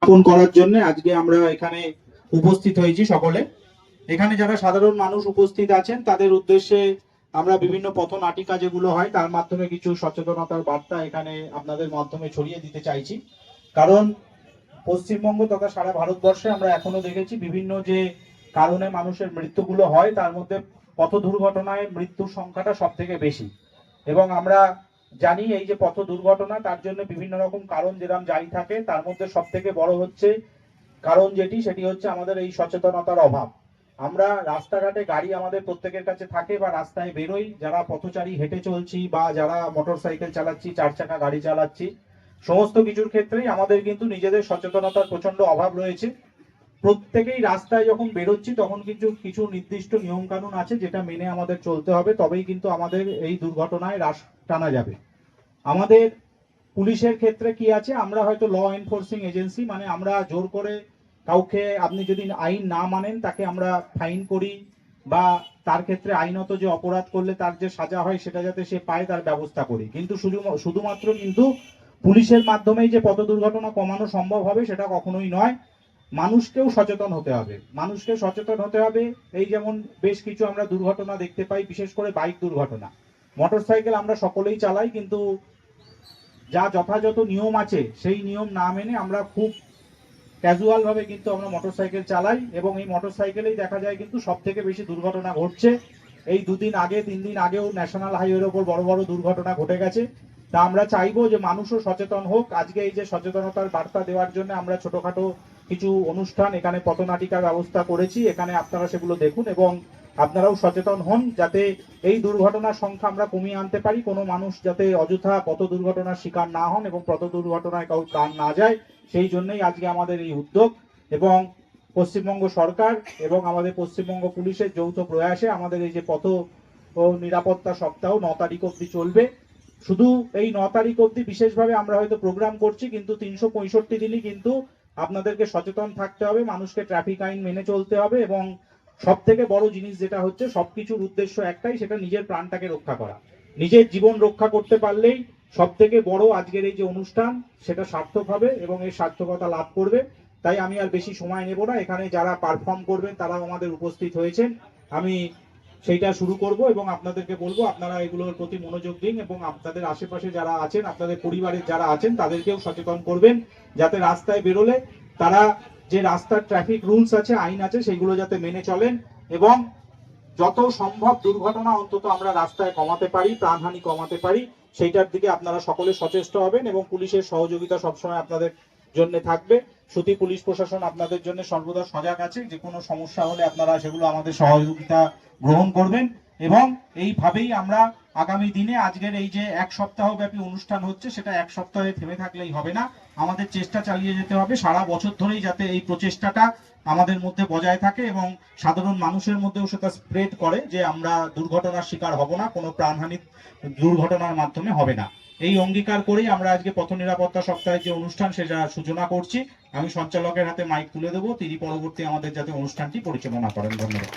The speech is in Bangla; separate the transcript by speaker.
Speaker 1: উদযাপন করার জন্য আজকে আমরা এখানে উপস্থিত হয়েছি সকলে। এখানে যারা সাধারণ মানুষ উপস্থিত আছেন তাদের উদ্দেশ্যে আমরা বিভিন্ন পথনাটিকা যেগুলো হয় তার মাধ্যমে কিছু সচেতনতার বার্তা এখানে আপনাদের মাধ্যমে ছড়িয়ে দিতে চাইছি। কারণ পশ্চিমবঙ্গ তথা সারা ভারতবর্ষে আমরা এখনো দেখেছি বিভিন্ন যে কারণে মানুষের মৃত্যুগুলো হয় তার মধ্যে পথ দুর্ঘটনায় মৃত্যুর সংখ্যাটা সব থেকে বেশি। এবং আমরা জানি এই যে পথ দুর্ঘটনা তার জন্য বিভিন্ন রকম কারণ যেরকম জারি থাকে, তার মধ্যে সব থেকে বড় হচ্ছে কারণ সেটি হচ্ছে আমাদের এই সচেতনতার অভাব। আমরা রাস্তাঘাটে গাড়ি আমাদের প্রত্যেকের কাছে থাকে বা রাস্তায় বেরোই, যারা পথচারী হেঁটে চলছি বা যারা মোটর সাইকেল চালাচ্ছি, চার চাকা গাড়ি চালাচ্ছি, সমস্ত কিছুর ক্ষেত্রেই আমাদের কিন্তু নিজেদের সচেতনতার প্রচন্ড অভাব রয়েছে। প্রত্যেকেই রাস্তায় যখন বেরোচ্ছি তখন কিছু কিছু নির্দিষ্ট নিয়ম কানুন আছে যেটা মেনে আমাদের চলতে হবে, তবেই কিন্তু আমাদের এই দুর্ঘটনায় হ্রাস টানা যাবে। আমাদের পুলিশের ক্ষেত্রে কি আছে, আমরা হয়তো ল এনফোর্সিং এজেন্সি, মানে আমরা জোর করে কাউকে, আপনি যদি আইন না মানেন তাকে আমরা ফাইন করি বা তার ক্ষেত্রে আইনত যে অপরাধ করলে তার যে সাজা হয় সেটা যাতে সে পায় তার ব্যবস্থা করি। কিন্তু শুধুমাত্র কিন্তু পুলিশের মাধ্যমেই যে পথ দুর্ঘটনা কমানো সম্ভব হবে সেটা কখনোই নয়। মানুষকেও সচেতন হতে হবে, মানুষকে সচেতন হতে হবে। এই যেমন বেশ কিছু আমরা দুর্ঘটনা দেখতে পাই, বিশেষ করে বাইক দুর্ঘটনা। মোটরসাইকেল আমরা সকলেই চালাই, কিন্তু যা যথাযথ নিয়ম আছে সেই নিয়ম না মেনে আমরা খুব ক্যাজুয়াল ভাবে কিন্তু আমরা মোটরসাইকেল চালাই, এবং এই মোটরসাইকেলেই দেখা যায় কিন্তু সব থেকে বেশি দুর্ঘটনা ঘটছে। এই 2 দিন আগে 3 দিন আগেও ন্যাশনাল হাইওয়ের ওপর বড় বড় দুর্ঘটনা ঘটে গেছে। তা আমরা চাইবো যে মানুষও সচেতন হোক। আজকে এই যে সচেতনতার বার্তা দেওয়ার জন্য আমরা ছোটখাটো কিছু অনুষ্ঠান এখানে পথনাটিকার ব্যবস্থা করেছি, এখানে আপনারা সেগুলো দেখুন এবং আপনারাও সচেতন হন যাতে এই দুর্ঘটনার সংখ্যা আমরা কমিয়ে আনতে পারি। কোনো মানুষ যাতে অযথা পথ দুর্ঘটনার শিকার না হন এবং পথ দুর্ঘটনায় কারোর প্রাণ না যায়, সেই জন্যই আজকে আমাদের এই উদ্যোগ। এবং পশ্চিমবঙ্গ সরকার এবং আমাদের পশ্চিমবঙ্গ পুলিশের যৌথ প্রয়াসে আমাদের এই যে পথ ও নিরাপত্তা সপ্তাহ 9 তারিখ অবধি চলবে। শুধু এই 9 তারিখ অবধি বিশেষভাবে আমরা হয়তো প্রোগ্রাম করছি, কিন্তু 365 দিনই কিন্তু আপনাদেরকে সচেতন থাকতে হবে, মানুষকে ট্রাফিক আইন মেনে চলতে হবে। এবং সব থেকে বড় জিনিস যেটা হচ্ছে, সবকিছুর উদ্দেশ্য একটাই, সেটা নিজের প্রাণটাকে রক্ষা করা। নিজের জীবন রক্ষা করতে পারলেই সব থেকে বড় আজকের এই যে অনুষ্ঠান সেটা সার্থক হবে এবং এই সার্থকতা লাভ করবে। তাই আমি আর বেশি সময় নেব না, এখানে যারা পারফর্ম করবেন তারাও আমাদের উপস্থিত হয়েছেন, আমি সেইটা শুরু করব এবং আপনাদেরকে বলবো আপনারা এগুলোর প্রতি মনোযোগ দিন এবং আপনাদের আশেপাশে যারা আছেন, আপনাদের পরিবারের যারা আছেন তাদেরকেও সচেতন করবেন, যাতে রাস্তায় বেরোলে তারা যে রাস্তার ট্রাফিক রুলস আছে, আইন আছে, সেগুলো যাতে মেনে চলেন এবং যত সম্ভব দুর্ঘটনা অন্তত আমরা রাস্তায় কমাতে পারি, প্রাণহানি কমাতে পারি, সেইটার দিকে আপনারা সকলে সচেষ্ট হবেন এবং পুলিশের সহযোগিতা সবসময় আপনাদের জন্য থাকবে। সুতি পুলিশ প্রশাসন আপনাদের জন্য সর্বদা সজাগ আছে, যে কোনো সমস্যা হলে আপনারা সেগুলো আমাদের সহযোগিতা গ্রহণ করবেন। এবং এইভাবেই আমরা আগামী দিনে আজকের এই যে 1 সপ্তাহ ব্যাপী অনুষ্ঠান হচ্ছে সেটা 1 সপ্তাহে থেমে থাকলেই হবে না, আমাদের চেষ্টা চালিয়ে যেতে হবে সারা বছর ধরেই, যাতে এই প্রচেষ্টাটা আমাদের মধ্যে বজায় থাকে এবং সাধারণ মানুষের মধ্যেও সেটা স্প্রেড করে যে আমরা দুর্ঘটনার শিকার হব না, কোনো প্রাণহানি দুর্ঘটনার মাধ্যমে হবে না। এই অঙ্গীকার করেই আমরা আজকে পথ নিরাপত্তা সপ্তাহের যে অনুষ্ঠান সেটা সূচনা করছি। আমি সঞ্চালকের হাতে মাইক তুলে দেবো, তিনি পরবর্তী আমাদের যাতে অনুষ্ঠানটি পরিচালনা করেন। ধন্যবাদ।